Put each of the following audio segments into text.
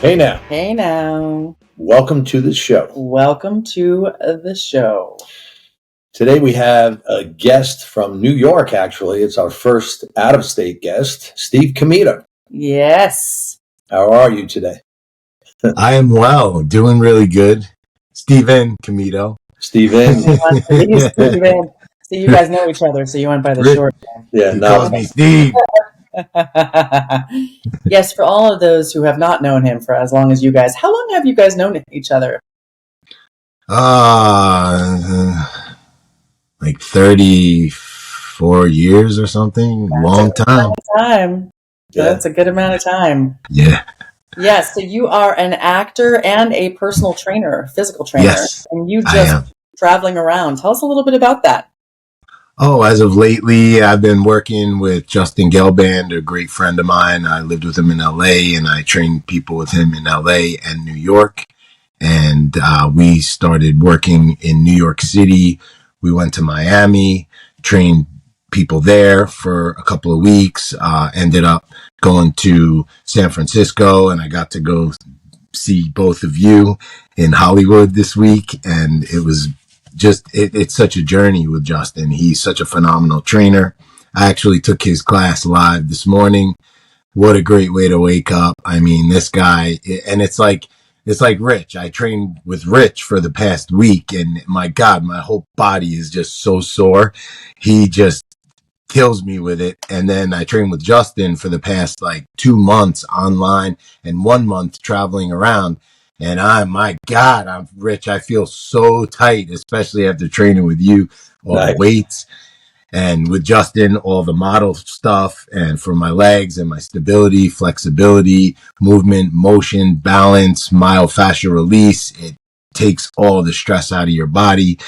Hey now. Hey now. Welcome to the show. Welcome to the show. Today we have a guest from New York, actually. It's our first out-of-state guest, Steve Komito. Yes. How are you today? I am well, doing really good. Steven Komito. Steven. Steven. See, you guys know each other, so you went by the short name. Yeah, he calls me Steve. Yes, for all of those who have not known him for as long as you guys, how long have you guys known each other? Like 34 years or something. Long time. Yeah. That's a good amount of time. Yeah. Yes, so you are an actor and a personal trainer, physical trainer. Yes, and you just traveling around. Tell us a little bit about that. Oh, as of lately, I've been working with Justin Gelband, a great friend of mine. I lived with him in LA and I trained people with him in LA and New York. And we started working in New York City. We went to Miami, trained people there for a couple of weeks, ended up going to San Francisco, and I got to go see both of you in Hollywood this week. And it was just, it's such a journey with Justin. He's such a phenomenal trainer. I actually took his class live this morning. What a great way to wake up. I mean, this guy, and it's like Rich. I trained with Rich for the past week, and my God, my whole body is just so sore. He just kills me with it. And then I trained with Justin for the past 2 months online and 1 month traveling around. And my God, I'm Rich. I feel so tight, especially after training with you, all the weights. And with Justin, all the model stuff, and for my legs and my stability, flexibility, movement, motion, balance, myofascial release, it takes all the stress out of your body.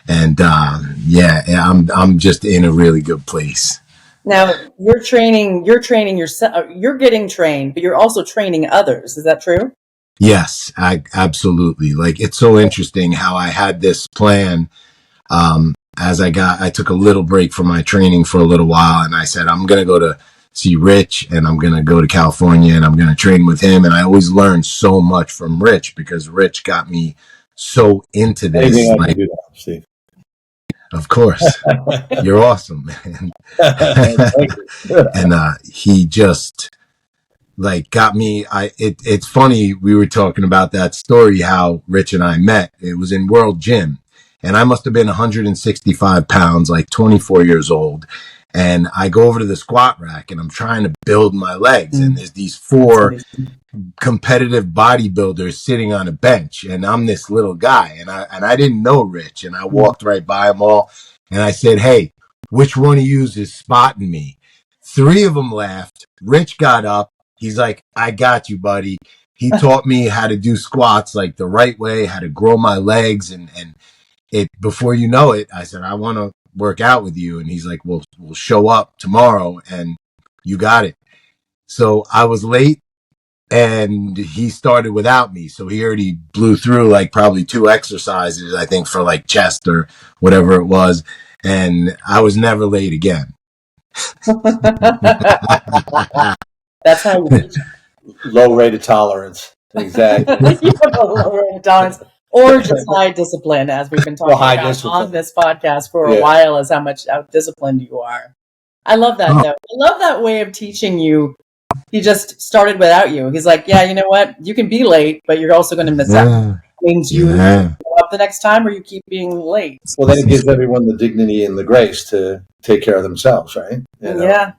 And I'm just in a really good place. Now you're training yourself. You're getting trained, but you're also training others. Is that true? Yes, absolutely. It's so interesting how I had this plan. I took a little break from my training for a little while, and I said, I'm going to go to see Rich, and I'm going to go to California, and I'm going to train with him. And I always learned so much from Rich because Rich got me so into this. Anything I can do that, Steve. Of course. You're awesome, man. And he just got me. It's funny, we were talking about that story, how Rich and I met. It was in World Gym. And I must have been 165 pounds, 24 years old. And I go over to the squat rack and I'm trying to build my legs. And there's these 4 competitive bodybuilders sitting on a bench. And I'm this little guy. And I didn't know Rich. And I walked right by them all. And I said, hey, which one of you is spotting me? 3 of them laughed. Rich got up. He's like, I got you, buddy. He taught me how to do squats the right way, how to grow my legs. And before you know it, I said, I want to work out with you. And he's like, we'll show up tomorrow and you got it. So I was late and he started without me. So he already blew through probably 2 exercises, I think, for chest or whatever it was. And I was never late again. That's how you reach low rate of tolerance. Exactly. You have a low rate of tolerance. Or just high discipline, as we've been talking about on this podcast for a while, is how disciplined you are. I love that, though. I love that way of teaching you. He just started without you. He's like, yeah, you know what? You can be late, but you're also going to miss out. It means you go up the next time or you keep being late. Well, then it gives everyone the dignity and the grace to take care of themselves, right?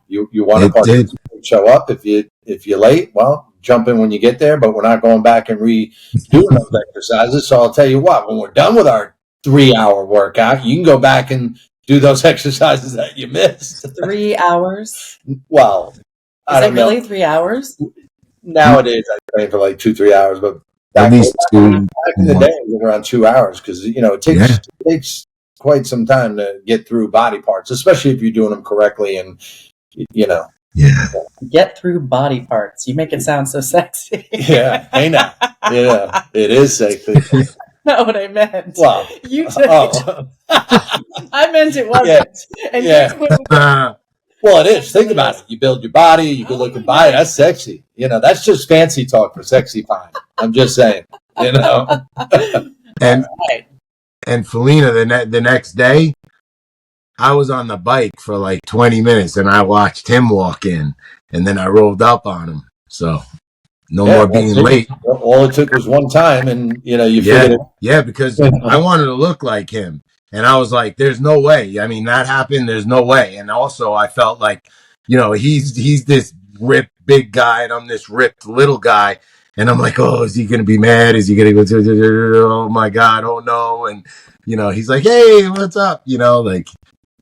You want to participate, show up. If you're late, well, jump in when you get there, but we're not going back and redoing those exercises. So I'll tell you what, when we're done with our 3-hour workout, you can go back and do those exercises that you missed. 3 hours? Well, is it really 3 hours? Nowadays, I train for 2-3 hours, but back in the day, it was around 2 hours because it takes quite some time to get through body parts, especially if you're doing them correctly and Get through body parts. You make it sound so sexy. Yeah, I know. Yeah, it is sexy. Not what I meant. Well, you did. I meant it wasn't. Yeah. And Well, it is. Think about it. You build your body. You can look and buy it. That's sexy. That's just fancy talk for sexy fine. I'm just saying. And Faleena, the next day, I was on the bike for like 20 minutes, and I watched him walk in, and then I rolled up on him. So no more being late. All it took was one time, and you figured it. Yeah, because I wanted to look like him. And I was like, there's no way. I mean, that happened. There's no way. And also I felt like, he's this ripped big guy and I'm this ripped little guy. And I'm like, oh, is he going to be mad? Is he going to go, oh my God, oh no. And, he's like, hey, what's up? Like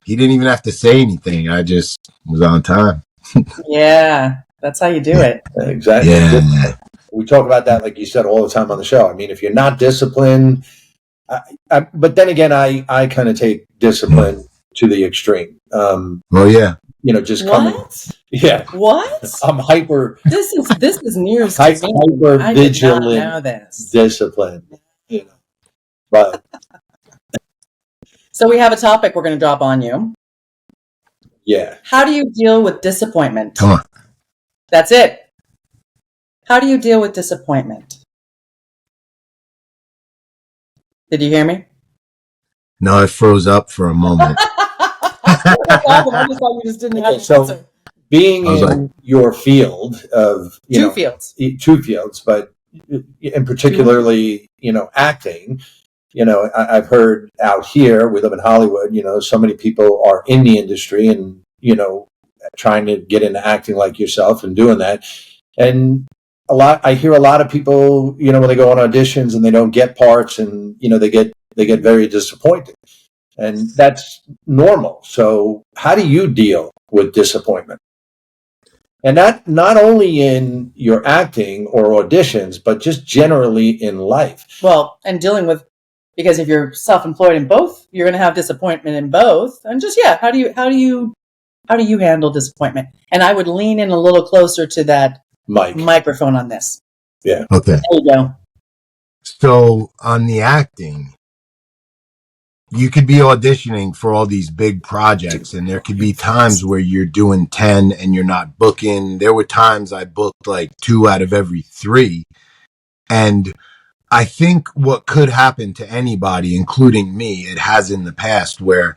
he didn't even have to say anything. I just was on time. Yeah, that's how you do it. Exactly. Yeah. We talk about that, like you said, all the time on the show. I mean, if you're not disciplined, but then again, I kind of take discipline to the extreme. Yeah. Just coming. Yeah. What? I'm hyper. This is news. Hyper vigilant. I know this. Discipline. But. So we have a topic we're going to drop on you. Yeah. How do you deal with disappointment? Come on. That's it. How do you deal with disappointment? Did you hear me? No, it froze up for a moment. So being in your field of two fields, but in particularly acting, I've heard out here, we live in Hollywood, so many people are in the industry and trying to get into acting like yourself and doing that, and I hear a lot of people, when they go on auditions and they don't get parts, and they get very disappointed, and that's normal. So how do you deal with disappointment? And not only in your acting or auditions, but just generally in life. Well, and dealing with, because if you're self-employed in both, you're going to have disappointment in both. And just, how do you handle disappointment? And I would lean in a little closer to that microphone on this. Yeah. Okay. There you go. So on the acting, you could be auditioning for all these big projects, and there could be times where you're doing 10 and you're not booking. There were times I booked like 2 out of every 3. And I think what could happen to anybody, including me, it has in the past, where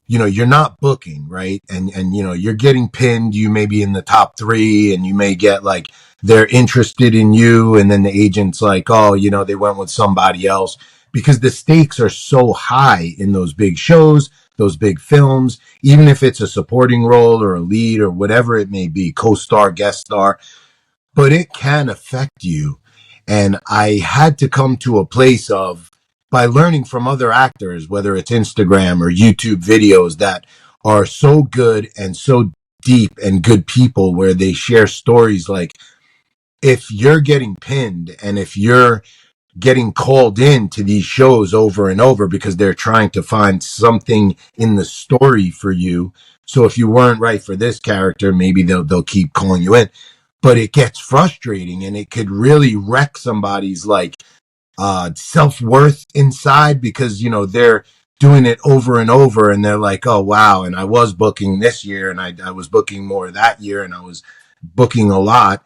you're not booking, right? And you're getting pinned. You may be in the top 3, and you may get like, they're interested in you. And then the agent's like, oh, they went with somebody else, because the stakes are so high in those big shows, those big films, even if it's a supporting role or a lead or whatever it may be, co-star, guest star, but it can affect you. And I had to come to a place of, by learning from other actors, whether it's Instagram or YouTube videos that are so good and so deep and good people, where they share stories, like if you're getting pinned and if you're getting called in to these shows over and over because they're trying to find something in the story for you. So if you weren't right for this character, maybe they'll keep calling you in, but it gets frustrating, and it could really wreck somebody's self-worth inside, because they're doing it over and over, and they're like, oh wow, and I was booking this year, and I was booking more that year, and I was booking a lot,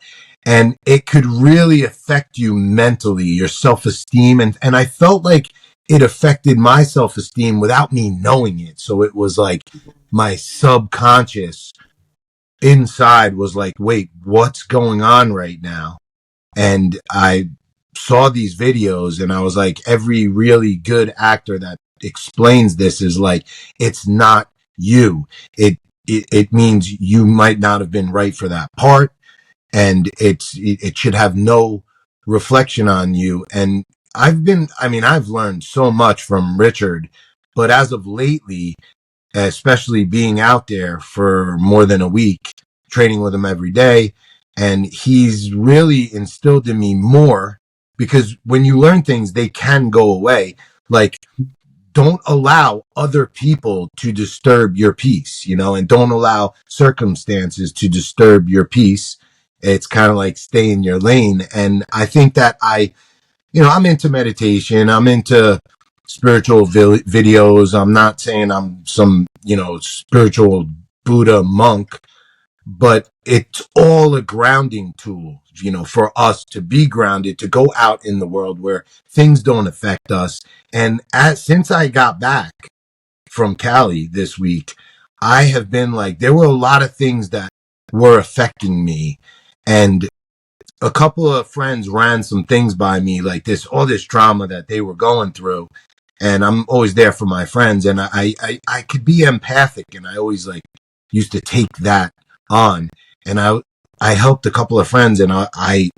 and it could really affect you mentally, your self-esteem, and I felt like it affected my self-esteem without me knowing it. So it was like my subconscious inside was like, wait, what's going on right now? And I saw these videos, and I was like, every really good actor that explains this is like, it's not you. It means you might not have been right for that part, and it should have no reflection on you. And I've learned so much from Richard, but as of lately, especially being out there for more than a week, training with him every day, and he's really instilled in me more, because when you learn things, they can go away. Like, don't allow other people to disturb your peace, and don't allow circumstances to disturb your peace. It's kind of like stay in your lane. And I think that I'm into meditation. I'm into spiritual videos. I'm not saying I'm some, spiritual Buddha monk, but it's all a grounding tool, for us to be grounded, to go out in the world where things don't affect us. And since I got back from Cali this week, I have been like, there were a lot of things that were affecting me. And a couple of friends ran some things by me, like all this drama that they were going through. And I'm always there for my friends. And I could be empathic, and I always used to take that on. And I helped a couple of friends, and I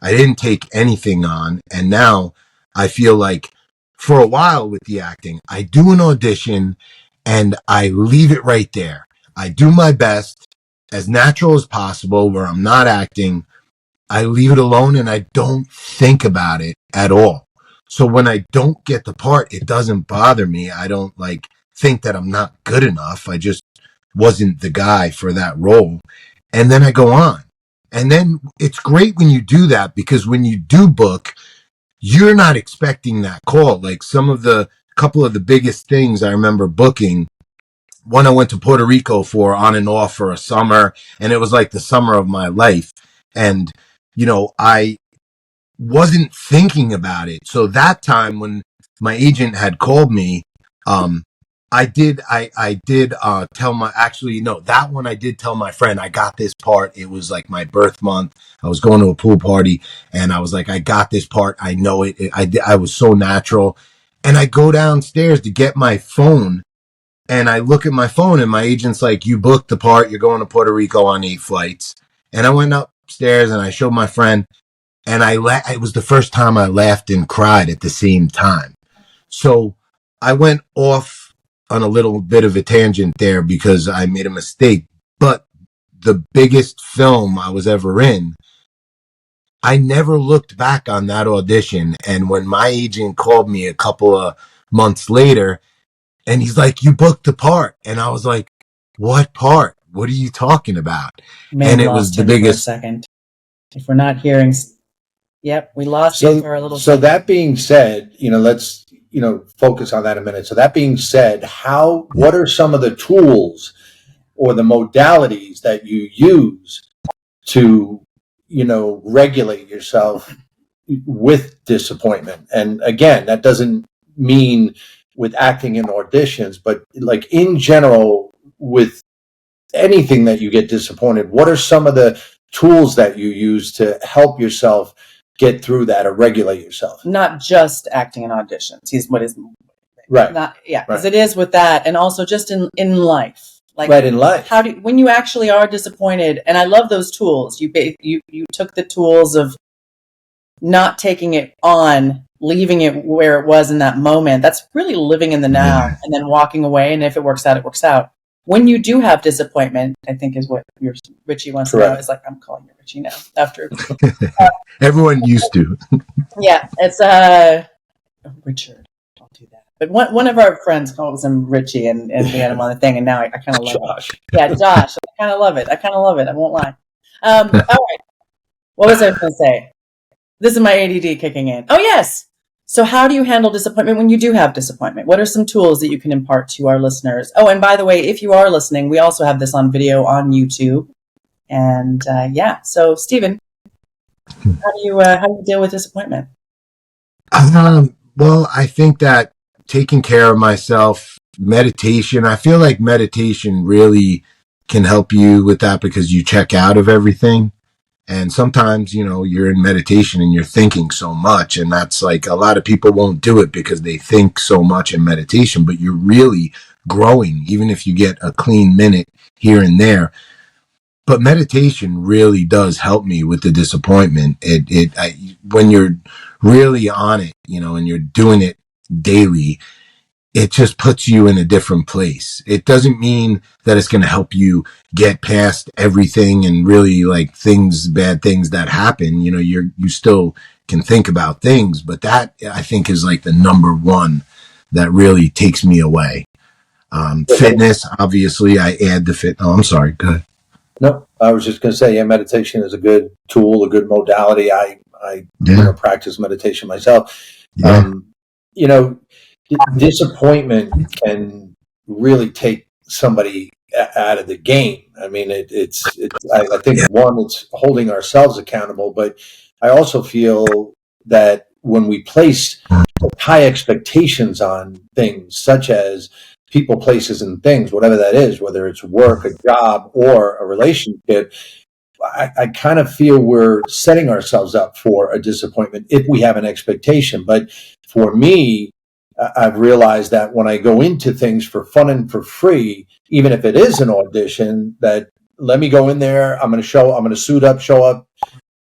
didn't take anything on. And now I feel like for a while with the acting, I do an audition and I leave it right there. I do my best as natural as possible where I'm not acting. I leave it alone and I don't think about it at all. So when I don't get the part, it doesn't bother me. I don't think that I'm not good enough. I just wasn't the guy for that role. And then I go on. And then it's great when you do that, because when you do book, you're not expecting that call. Like couple of the biggest things I remember booking, one I went to Puerto Rico for on and off for a summer, and it was like the summer of my life. And, I wasn't thinking about it. So that time when my agent had called me, I did tell that one I did tell my friend, I got this part. It was like my birth month. I was going to a pool party and I was like, I got this part. I know it. I was so natural. And I go downstairs to get my phone, and I look at my phone, and my agent's like, you booked the part. You're going to Puerto Rico on 8 flights. And I went upstairs and I showed my friend, and it was the first time I laughed and cried at the same time. So I went off on a little bit of a tangent there because I made a mistake. But the biggest film I was ever in, I never looked back on that audition. And when my agent called me a couple of months later, and he's like, you booked the part. And I was like, what part? What are you talking about? And it was the biggest. For a second. If we're not hearing. Yep, we lost you for a little. So that being said, let's focus on that a minute. So that being said, what are some of the tools or the modalities that you use to regulate yourself with disappointment? And again, that doesn't mean with acting in auditions, but like in general with anything that you get disappointed, what are some of the tools that you use to help yourself get through that or regulate yourself? Not just acting in auditions. Right. Because it is with that, and also just in life. Right, in life. When you actually are disappointed, and I love those tools. You took the tools of not taking it on, leaving it where it was in that moment. That's really living in the now, and then walking away. And if it works out, it works out. When you do have disappointment, I think is what Richie wants to know. Is like, I'm calling you Richie now after everyone used to. Yeah, it's Richard. Don't do that. But one of our friends calls him Richie, and we had him on the thing, and now I kind of love Josh. it. Yeah, Josh. I kind of love it. I won't lie. All right. What was I going to say? This is my ADD kicking in. Oh, yes. So how do you handle disappointment when you do have disappointment? What are some tools that you can impart to our listeners? Oh, and by the way, if you are listening, we also have this on video on YouTube. And so Steven, how do you deal with disappointment? Well, I think that taking care of myself, meditation, I feel like meditation really can help you with that because you check out of everything. And sometimes, you're in meditation and you're thinking so much, and that's like a lot of people won't do it because they think so much in meditation, but you're really growing, even if you get a clean minute here and there. But meditation really does help me with the disappointment. When you're really on it, and you're doing it daily, it just puts you in a different place. It doesn't mean that it's going to help you get past everything and really bad things that happen. You still can think about things, but that I think is like the number one that really takes me away. Fitness, obviously, I add the fit. Oh, I'm sorry. Go ahead. No, I was just going to say, meditation is a good tool, a good modality. I practice meditation myself. Yeah. Disappointment can really take somebody out of the game. I mean, I think one, it's holding ourselves accountable, but I also feel that when we place high expectations on things such as people, places, and things, whatever that is, whether it's work, a job, or a relationship, I kind of feel we're setting ourselves up for a disappointment if we have an expectation. But for me, I've realized that when I go into things for fun and for free, even if it is an audition, that let me go in there, I'm going to suit up, show up,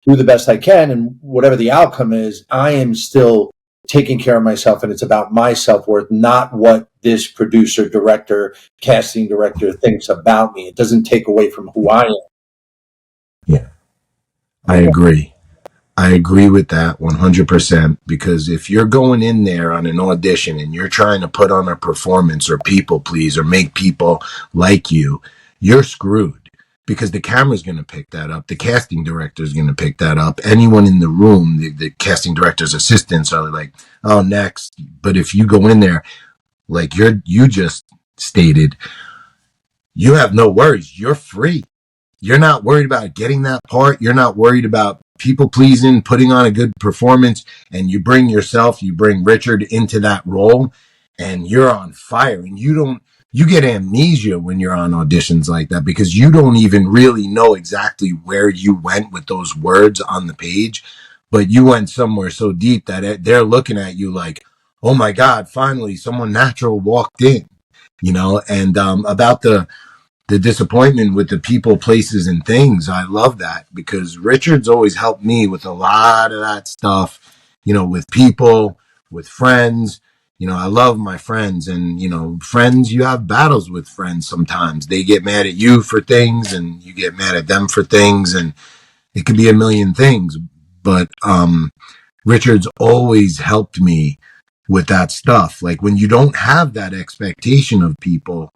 do the best I can. And whatever the outcome is, I am still taking care of myself, and it's about my self-worth, not what this producer, director, casting director thinks about me. It doesn't take away from who I am. Yeah, I agree. I agree with that 100%, because if you're going in there on an audition and you're trying to put on a performance or people please or make people like you, you're screwed, because the camera's going to pick that up. The casting director is going to pick that up. Anyone in the room, the casting director's assistants are like, oh, next. But if you go in there, like you just stated, you have no worries. You're free. You're not worried about getting that part. You're not worried about people pleasing, putting on a good performance, and you bring Richard into that role, and you're on fire. And you get amnesia when you're on auditions like that, because you don't even really know exactly where you went with those words on the page, but you went somewhere so deep that they're looking at you like, oh my God, finally someone natural walked in, and about the disappointment with the people, places, and things. I love that, because Richard's always helped me with a lot of that stuff, with people, with friends. I love my friends, and, friends, you have battles with friends sometimes. They get mad at you for things, and you get mad at them for things, and it could be a million things. But Richard's always helped me with that stuff. Like when you don't have that expectation of people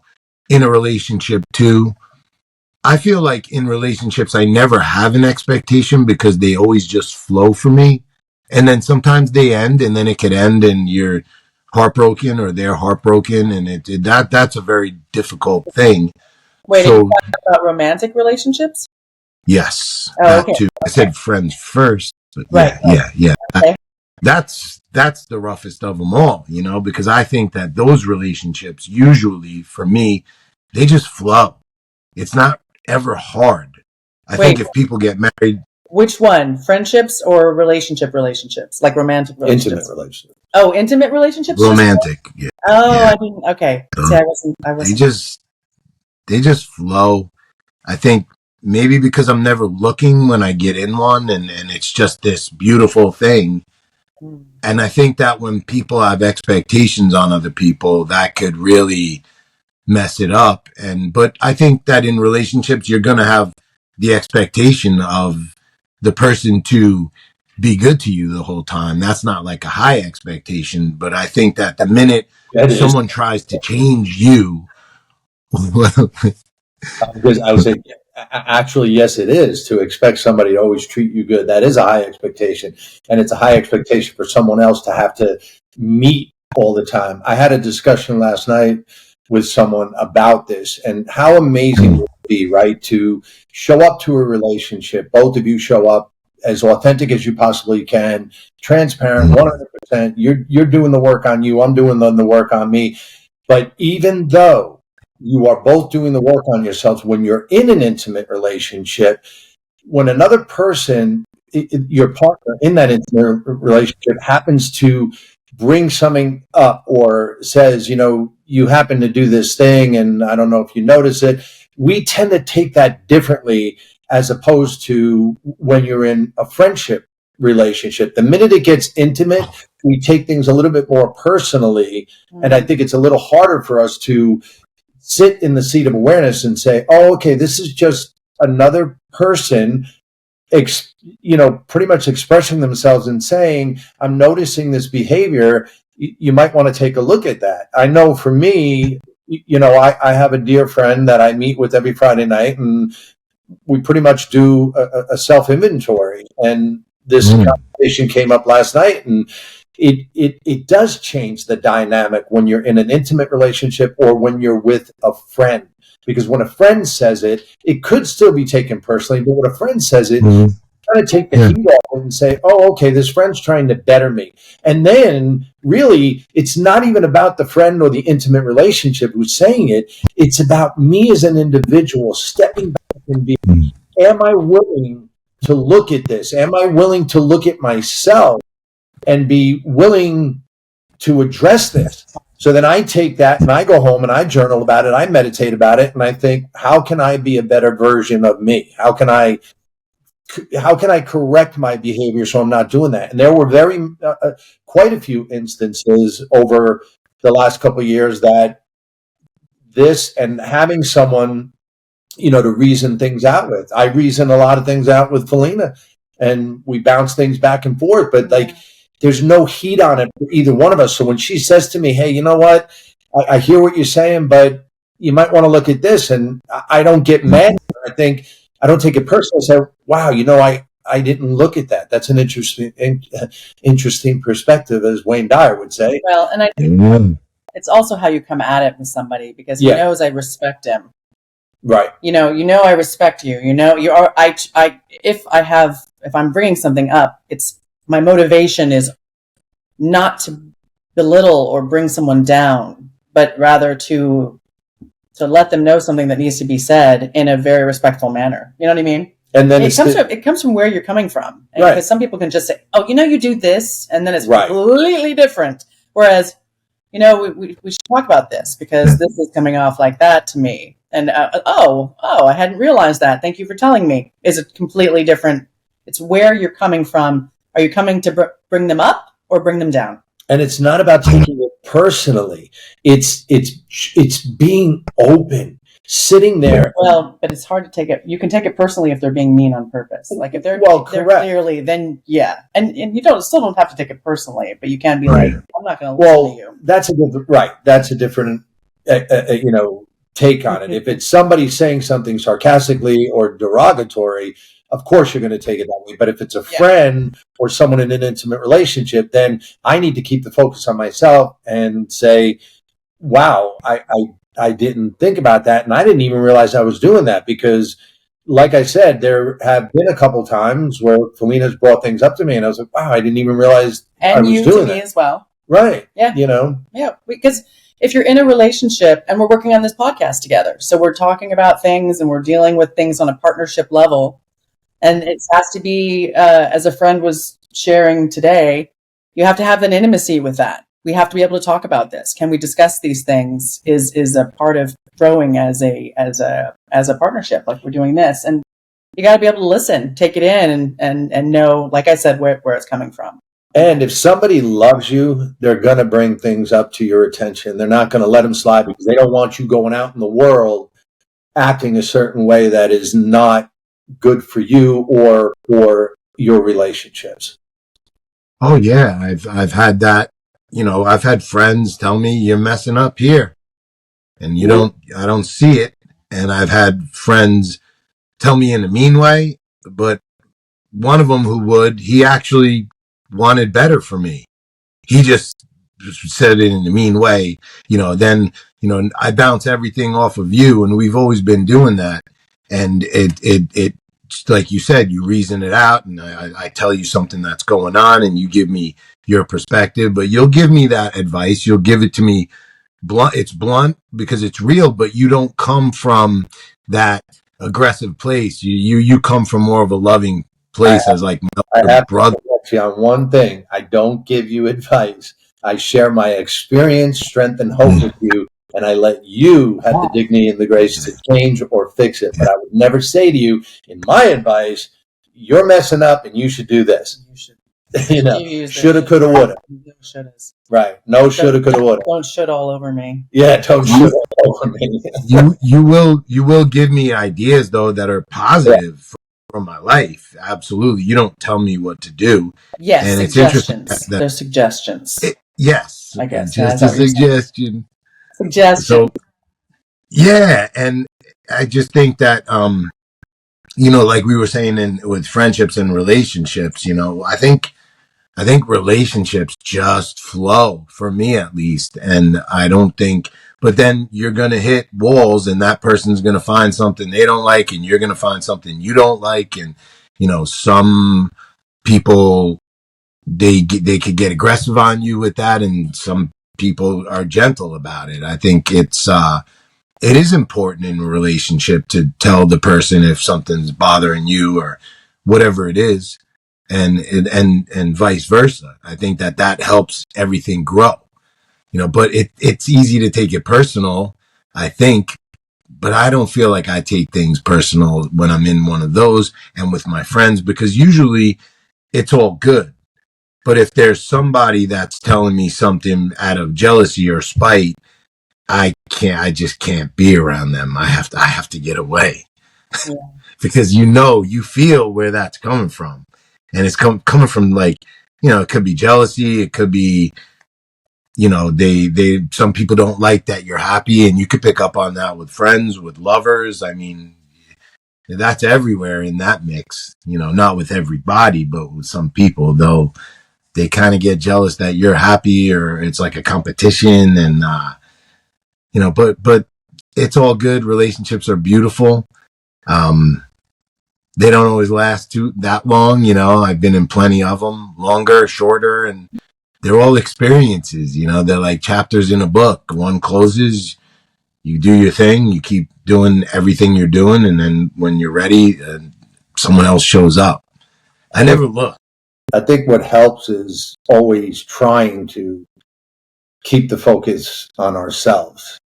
in a relationship too. I feel like in relationships, I never have an expectation because they always just flow for me. And then sometimes they end, and then it could end and you're heartbroken or they're heartbroken. And that's a very difficult thing. Wait, are you talking about romantic relationships? Yes. Oh, okay. Too. I said friends first, but yeah. Okay. That's the roughest of them all, because I think that those relationships usually, for me, they just flow. It's not ever hard. I think if people get married. Which one? Friendships or relationships? Like romantic relationships? Intimate relationships. Oh, intimate relationships? Romantic, yeah. Oh, yeah. I didn't, okay. See, I wasn't. They just flow. I think maybe because I'm never looking when I get in one, and it's just this beautiful thing. And I think that when people have expectations on other people, that could really mess it up. But I think that in relationships, you're going to have the expectation of the person to be good to you the whole time. That's not like a high expectation, but I think that the minute someone tries to change you, because I would say, actually, yes, it is to expect somebody to always treat you good. That is a high expectation, and it's a high expectation for someone else to have to meet all the time. I had a discussion last night with someone about this, and how amazing would it be, right, to show up to a relationship. Both of you show up as authentic as you possibly can, transparent, 100%. You're doing the work on you. I'm doing the work on me. But even though you are both doing the work on yourselves, when you're in an intimate relationship, when another person, your partner in that intimate relationship, happens to bring something up or says, you happen to do this thing, and I don't know if you notice it, we tend to take that differently as opposed to when you're in a friendship relationship. The minute it gets intimate, we take things a little bit more personally. And I think it's a little harder for us to sit in the seat of awareness and say, oh, okay, this is just another person, pretty much expressing themselves and saying, I'm noticing this behavior. You might want to take a look at that. I know for me, I have a dear friend that I meet with every Friday night, and we pretty much do a self-inventory. And this conversation came up last night, and it does change the dynamic when you're in an intimate relationship or when you're with a friend. Because when a friend says it, it could still be taken personally, but when a friend says it, kind of take the heat off and say, oh, okay, this friend's trying to better me. And then really, it's not even about the friend or the intimate relationship who's saying it. It's about me as an individual stepping back and being, am I willing to look at this? Am I willing to look at myself and be willing to address this? So then I take that and I go home and I journal about it. I meditate about it. And I think, how can I be a better version of me? How can I correct my behavior so I'm not doing that? And there were quite a few instances over the last couple of years that this, and having someone, to reason things out with. I reason a lot of things out with Faleena, and we bounce things back and forth, but there's no heat on it for either one of us. So when she says to me, hey, you know what? I hear what you're saying, but you might want to look at this. And I don't get mad. I think, I don't take it personally. I say, wow, I didn't look at that. That's an interesting perspective, as Wayne Dyer would say. Well, and I think it's also how you come at it with somebody, because he knows I respect him. Right. I respect you. You are. If I'm bringing something up, it's my motivation is not to belittle or bring someone down, but rather to let them know something that needs to be said in a very respectful manner. You know what I mean? And then it comes from where you're coming from. Right. Because some people can just say, oh, you do this, and then it's completely different. Whereas, we should talk about this because this is coming off like that to me. And, I hadn't realized that. Thank you for telling me. Is it completely different? It's where you're coming from. Are you coming to bring them up or bring them down? And it's not about taking it personally. It's being open, sitting there. Well, but it's hard to take it. You can take it personally if they're being mean on purpose. Like if they're clearly, then yeah. And you still don't have to take it personally, but you can be like, I'm not going to listen to you. That's a different, take on it. If it's somebody saying something sarcastically or derogatory, of course you're going to take it that way. But if it's a friend or someone in an intimate relationship, then I need to keep the focus on myself and say, wow, I didn't think about that. And I didn't even realize I was doing that, because like I said, there have been a couple times where Faleena's brought things up to me and I was like, wow, I didn't even realize I was doing that. And you to me as well. Right. Yeah. Yeah. Because if you're in a relationship, and we're working on this podcast together, so we're talking about things and we're dealing with things on a partnership level, and it has to be, as a friend was sharing today, you have to have an intimacy with that. We have to be able to talk about this. Can we discuss these things? Is a part of growing as a partnership, like we're doing this, and you got to be able to listen, take it in, and know, like I said, where it's coming from. And if somebody loves you, they're going to bring things up to your attention. They're not going to let them slide, because they don't want you going out in the world acting a certain way that is not good for you or for your relationships. Oh yeah, I've had that. I've had friends tell me, you're messing up here, and I don't see it. And I've had friends tell me in a mean way, but one of them he actually wanted better for me. He just said it in a mean way, then, I bounce everything off of you, and we've always been doing that. And it like you said, you reason it out, and I tell you something that's going on, and you give me your perspective, but you'll give me that advice. You'll give it to me blunt. It's blunt because it's real, but you don't come from that aggressive place. You come from more of a loving place, as like my brother. On one thing, I don't give you advice. I share my experience, strength, and hope with you, and I let you have the dignity and the grace to change or fix it. But I would never say to you, in my advice, you're messing up and you should do this. You should. Shoulda, coulda, woulda. Right. No shoulda, coulda, woulda. Don't should all over me. Yeah, don't should all over me. You will give me ideas, though, that are positive from my life. Absolutely. You don't tell me what to do. Yes, and suggestions. There's suggestions. Yes. I guess. Just a suggestion. Suggestion. So, yeah. And I just think that, like we were saying with friendships and relationships, I think I think relationships just flow, for me at least. And I don't think, but then you're going to hit walls, and that person's going to find something they don't like, and you're going to find something you don't like. And, some people, they could get aggressive on you with that, and some people are gentle about it. I think it is important in a relationship to tell the person if something's bothering you or whatever it is, and vice versa. I think that helps everything grow, but it's easy to take it personal, I think, but I don't feel like I take things personal when I'm in one of those and with my friends, because usually it's all good. But if there's somebody that's telling me something out of jealousy or spite, I just can't be around them. I have to get away. Yeah. Because you feel where that's coming from. And it's coming from, like, it could be jealousy. It could be, they some people don't like that you're happy, and you could pick up on that with friends, with lovers. I mean, that's everywhere in that mix, not with everybody, but with some people, though they kind of get jealous that you're happy, or it's like a competition, and, but it's all good. Relationships are beautiful. They don't always last that long. I've been in plenty of them, longer, shorter, and they're all experiences. They're like chapters in a book. One closes, you do your thing, you keep doing everything you're doing, and then when you're ready, someone else shows up. I never look. I think what helps is always trying to keep the focus on ourselves.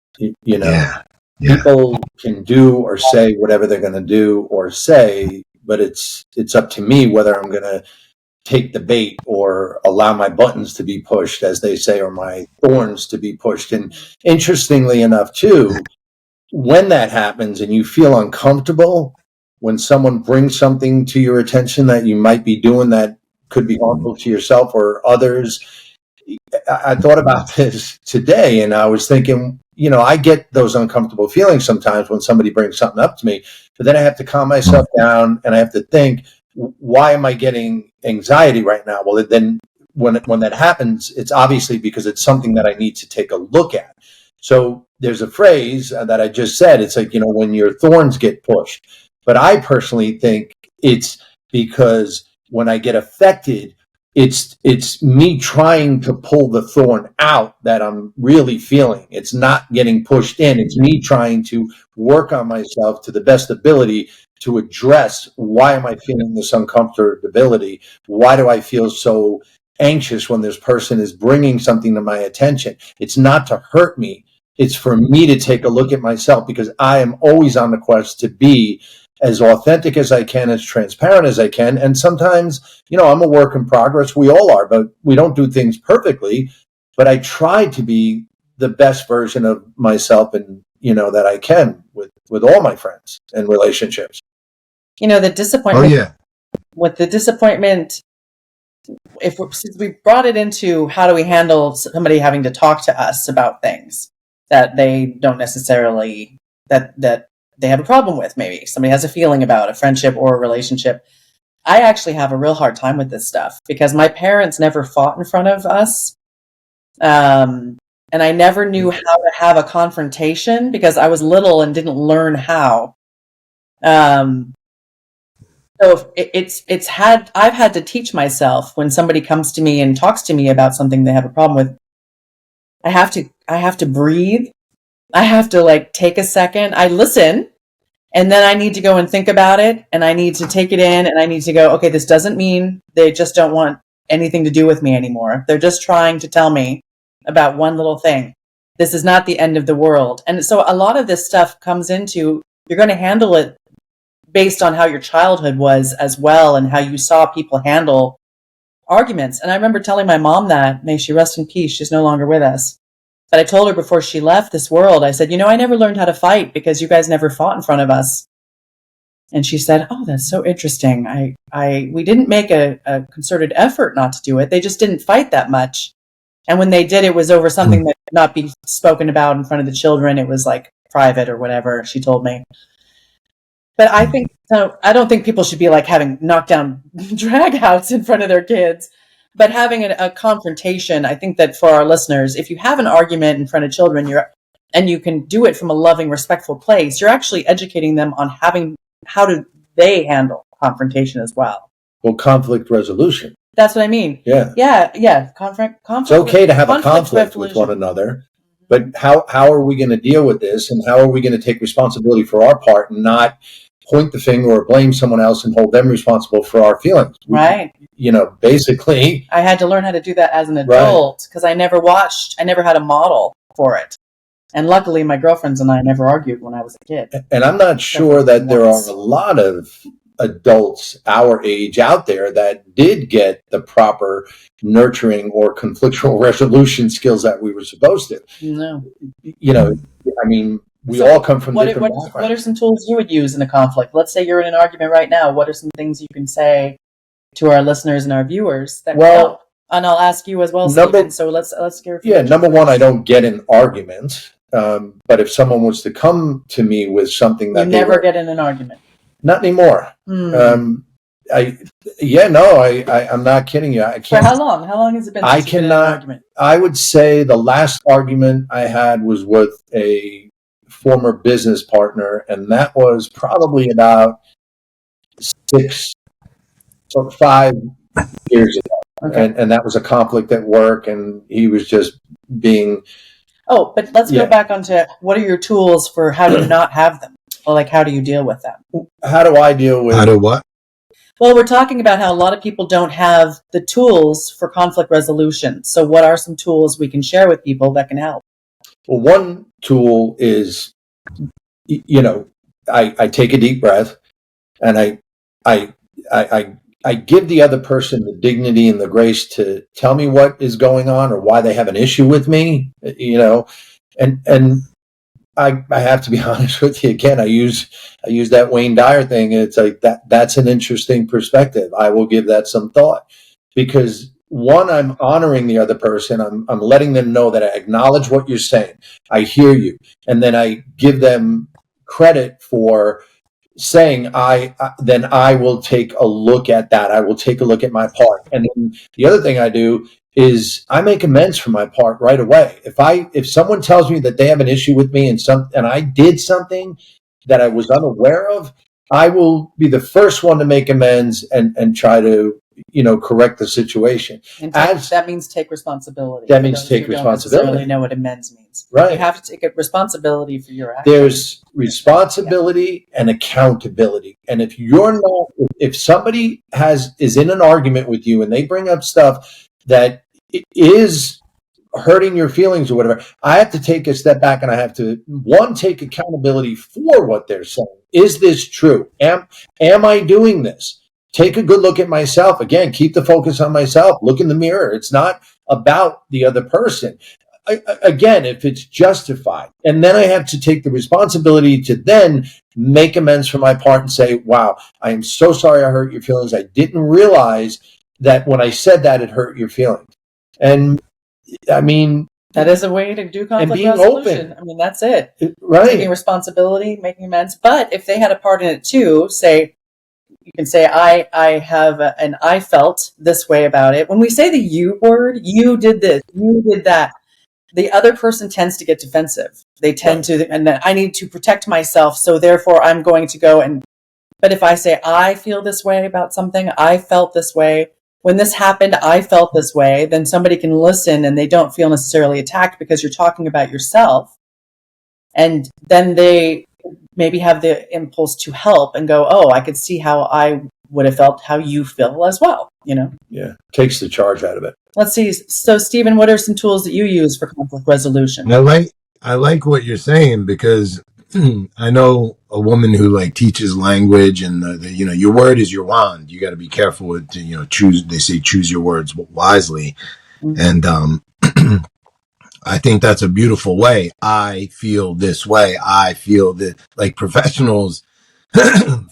Yeah. People can do or say whatever they're going to do or say, but it's up to me whether I'm going to take the bait or allow my buttons to be pushed, as they say, or my thorns to be pushed. And interestingly enough, too, when that happens and you feel uncomfortable, when someone brings something to your attention that you might be doing that could be harmful to yourself or others, I thought about this today, and I was thinking, I get those uncomfortable feelings sometimes when somebody brings something up to me, but then I have to calm myself down and I have to think, why am I getting anxiety right now? Well, then when that happens, it's obviously because it's something that I need to take a look at. So there's a phrase that I just said. It's like, when your thorns get pushed. But I personally think it's because when I get affected, it's me trying to pull the thorn out that I'm really feeling. It's not getting pushed in. It's me trying to work on myself to the best ability to address, why am I feeling this uncomfortability? Why do I feel so anxious when this person is bringing something to my attention? It's not to hurt me. It's for me to take a look at myself, because I am always on the quest to be as authentic as I can, as transparent as I can. And sometimes, I'm a work in progress. We all are, but we don't do things perfectly. But I try to be the best version of myself, and, that I can with all my friends and relationships. The disappointment. Oh, yeah. With the disappointment, since we brought it into how do we handle somebody having to talk to us about things that they don't necessarily, that they have a problem with, maybe somebody has a feeling about a friendship or a relationship. I actually have a real hard time with this stuff because my parents never fought in front of us. And I never knew how to have a confrontation because I was little and didn't learn how. So I've had to teach myself, when somebody comes to me and talks to me about something they have a problem with, I have to breathe. I have to take a second. I listen, and then I need to go and think about it, and I need to take it in, and I need to go, okay, this doesn't mean they just don't want anything to do with me anymore. They're just trying to tell me about one little thing. This is not the end of the world. And so a lot of this stuff comes into, you're going to handle it based on how your childhood was as well, and how you saw people handle arguments. And I remember telling my mom that, may she rest in peace, she's no longer with us. But I told her before she left this world, I said, I never learned how to fight because you guys never fought in front of us. And she said, oh, that's so interesting. We didn't make a concerted effort not to do it. They just didn't fight that much. And when they did, it was over something that could not be spoken about in front of the children. It was private or whatever, she told me. But I don't think people should be having knockdown drag outs in front of their kids. But having a confrontation, I think that for our listeners, if you have an argument in front of children, and you can do it from a loving, respectful place, you're actually educating them on how do they handle confrontation as well. Well, conflict resolution. That's what I mean. Yeah. Conflict. It's okay to have a conflict with one another, but how are we going to deal with this, and how are we going to take responsibility for our part and not point the finger or blame someone else and hold them responsible for our feelings? Right. Basically. I had to learn how to do that as an adult because I never had a model for it. And luckily, my girlfriends and I never argued when I was a kid. And I'm not sure that there are a lot of adults our age out there that did get the proper nurturing or conflictual resolution skills that we were supposed to. No. We all come from different backgrounds. What are some tools you would use in a conflict? Let's say you're in an argument right now. What are some things you can say to our listeners and our viewers that help? And I'll ask you as well, Steven. So let's hear. Number one, I don't get in arguments. But if someone was to come to me with something that get in an argument. Not anymore. I'm not kidding you. I can't. For how long? How long has it been? I cannot. I would say the last argument I had was with a former business partner, and that was probably about 5 years ago. Okay. And that was a conflict at work, and he was just being. Oh, but let's go back onto what are your tools for how to not have them? Or how do you deal with them? How do I deal with... How do what? Well, we're talking about how a lot of people don't have the tools for conflict resolution. So what are some tools we can share with people that can help? Well, one tool is, I take a deep breath, and I give the other person the dignity and the grace to tell me what is going on or why they have an issue with me, and I have to be honest with you again. I use that Wayne Dyer thing, and it's like that's an interesting perspective. I will give that some thought, because one, I'm honoring the other person. I'm letting them know that I acknowledge what you're saying. I hear you, and then I give them credit for saying then I will take a look at that. I will take a look at my part, and then the other thing I do is I make amends for my part right away. If someone tells me that they have an issue with me and I did something that I was unaware of, I will be the first one to make amends and try to correct the situation. And that means take responsibility. That means take responsibility. Don't necessarily know what amends means. Right. You have to take a responsibility for your actions. There's responsibility and accountability. And if somebody is in an argument with you and they bring up stuff that is hurting your feelings or whatever, I have to take a step back and I have to, one, take accountability for what they're saying. Is this true? Am I doing this? Take a good look at myself. Again, keep the focus on myself. Look in the mirror. It's not about the other person. Again, if it's justified. And then I have to take the responsibility to then make amends for my part and say, wow, I am so sorry I hurt your feelings. I didn't realize that when I said that, it hurt your feelings. And I mean, that is a way to do conflict resolution. Open. I mean, that's it. Right. Taking responsibility, making amends. But if they had a part in it too, you can say, I have, and I felt this way about it. When we say the you word, you did this, you did that, the other person tends to get defensive. They tend to, and then I need to protect myself. So therefore I'm going to go but if I say, I feel this way about something, I felt this way. When this happened, I felt this way, then somebody can listen and they don't feel necessarily attacked because you're talking about yourself. And then they maybe have the impulse to help and go, oh, I could see how I would have felt, how you feel as well, Yeah, takes the charge out of it. Let's see. So, Steven, what are some tools that you use for conflict resolution? I like what you're saying, because I know a woman who teaches language, and your word is your wand. You got to be careful with choose. They say choose your words wisely, and I think that's a beautiful way. I feel this way. I feel that professionals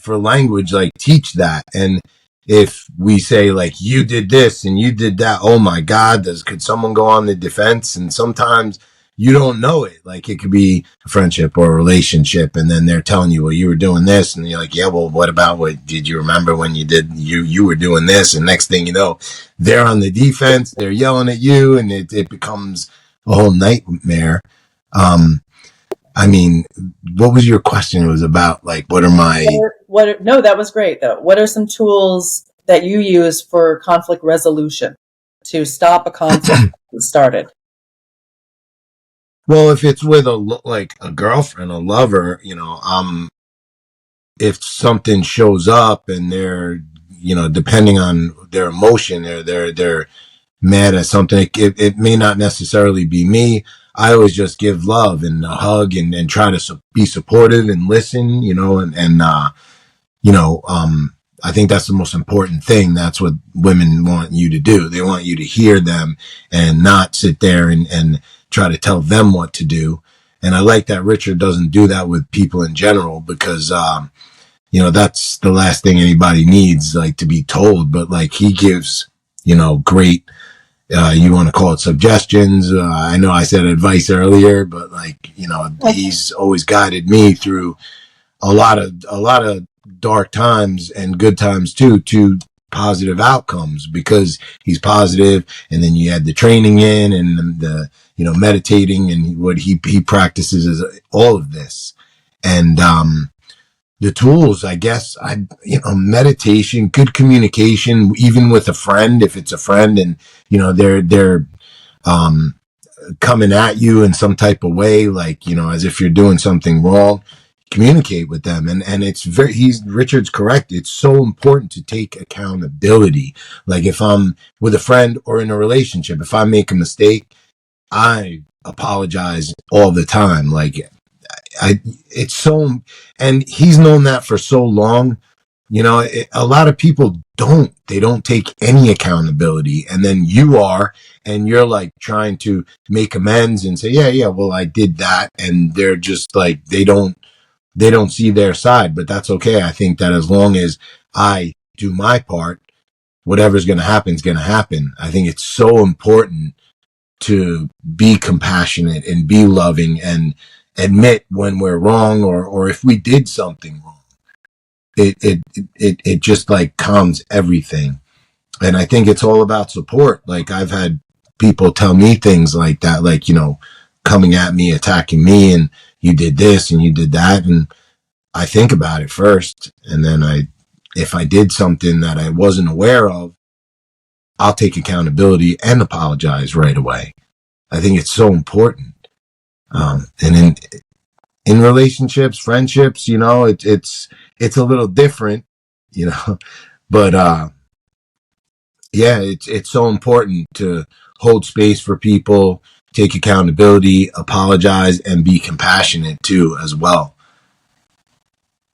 for language teach that. And if we say you did this and you did that, oh my God, could someone go on the defense? And sometimes you don't know it. Like it could be a friendship or a relationship, and then they're telling you, well, you were doing this, and you're like, yeah, well, what about what did you remember when you were doing this? And next thing you know, they're on the defense, they're yelling at you, and it becomes a whole nightmare. I mean, what was your question? It was about like, what are my no, that was great though. What are some tools that you use for conflict resolution to stop a conflict that started? Well, if it's with a girlfriend, a lover, if something shows up and they're, depending on their emotion, they're mad at something, it may not necessarily be me. I always just give love and a hug and try to be supportive and listen, I think that's the most important thing. That's what women want you to do. They want you to hear them and not sit there and try to tell them what to do. And I like that Richard doesn't do that with people in general because, that's the last thing anybody needs, like to be told. But like he gives, great, you want to call it suggestions. I know I said advice earlier, but like, he's always guided me through a lot of dark times and good times too, to positive outcomes because he's positive. And then you add the training in and the meditating and what he practices is all of this. And, the tools, I guess, meditation, good communication, even with a friend, if it's a friend and, they're, coming at you in some type of way, like, as if you're doing something wrong, communicate with them. And it's Richard's correct. It's so important to take accountability. Like if I'm with a friend or in a relationship, if I make a mistake, I apologize all the time. Like it's so, and he's known that for so long. A lot of people they don't take any accountability. And then and you're like trying to make amends and say, yeah, well, I did that. And they're just like, they don't see their side, but that's okay. I think that as long as I do my part, whatever's going to happen is going to happen. I think it's so important to be compassionate and be loving and admit when we're wrong or if we did something wrong. It just like calms everything. And I think it's all about support. Like I've had people tell me things like that, like, coming at me, attacking me, and you did this and you did that. And I think about it first. And then if I did something that I wasn't aware of, I'll take accountability and apologize right away. I think it's so important. And in relationships, friendships, it's a little different, but, yeah, it's so important to hold space for people, take accountability, apologize, and be compassionate too, as well.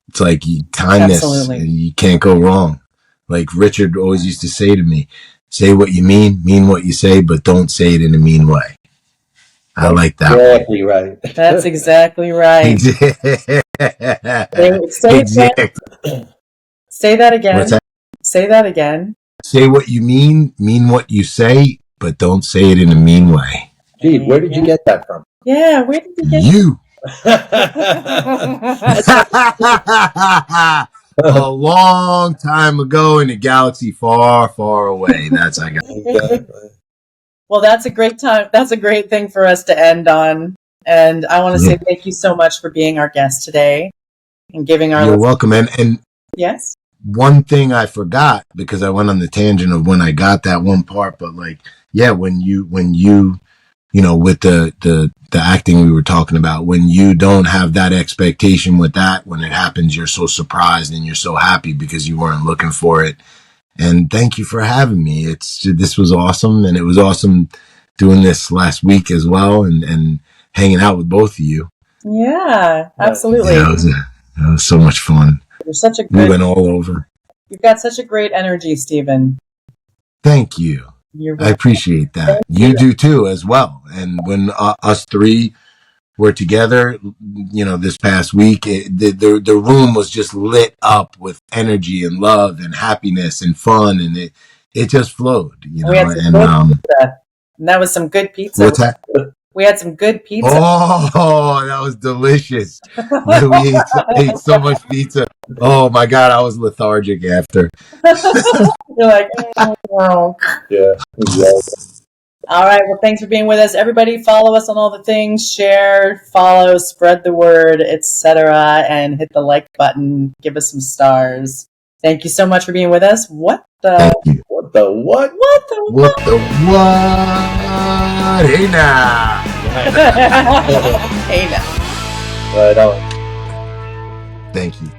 It's like kindness, absolutely. You can't go wrong. Like Richard always used to say to me, say what you mean what you say, but don't say it in a mean way. I like that. Exactly right. That's exactly right. Say that again. What's that? Say that again. Say what you mean what you say, but don't say it in a mean way. Gee, where did you get that from? Yeah, where did you get you? A long time ago in a galaxy far, far away. That's I got. Exactly. Well, that's a great time. That's a great thing for us to end on. And I want to say thank you so much for being our guest today and giving our. You're welcome. And yes. One thing I forgot because I went on the tangent of when I got that one part, but like, yeah, when you with the acting we were talking about, when you don't have that expectation with that, when it happens, you're so surprised and you're so happy because you weren't looking for it. And thank you for having me. This was awesome. And it was awesome doing this last week as well and hanging out with both of you. Yeah, absolutely. Yeah, it was so much fun. You're such a we went all over. You've got such a great energy, Steven. Thank you. I appreciate that. You do too, as well. And when us three were together, this past week, the room was just lit up with energy and love and happiness and fun, and it just flowed. We had some good pizza. And that was some good pizza. What's that? We had some good pizza. Oh, that was delicious. We ate so much pizza. Oh my God, I was lethargic after. You're like, oh. Yeah, exactly. All right. Well, thanks for being with us. Everybody follow us on all the things, share, follow, spread the word, etc., and hit the like button. Give us some stars. Thank you so much for being with us. What the what? Hey now. Hey now. Right on. Thank you.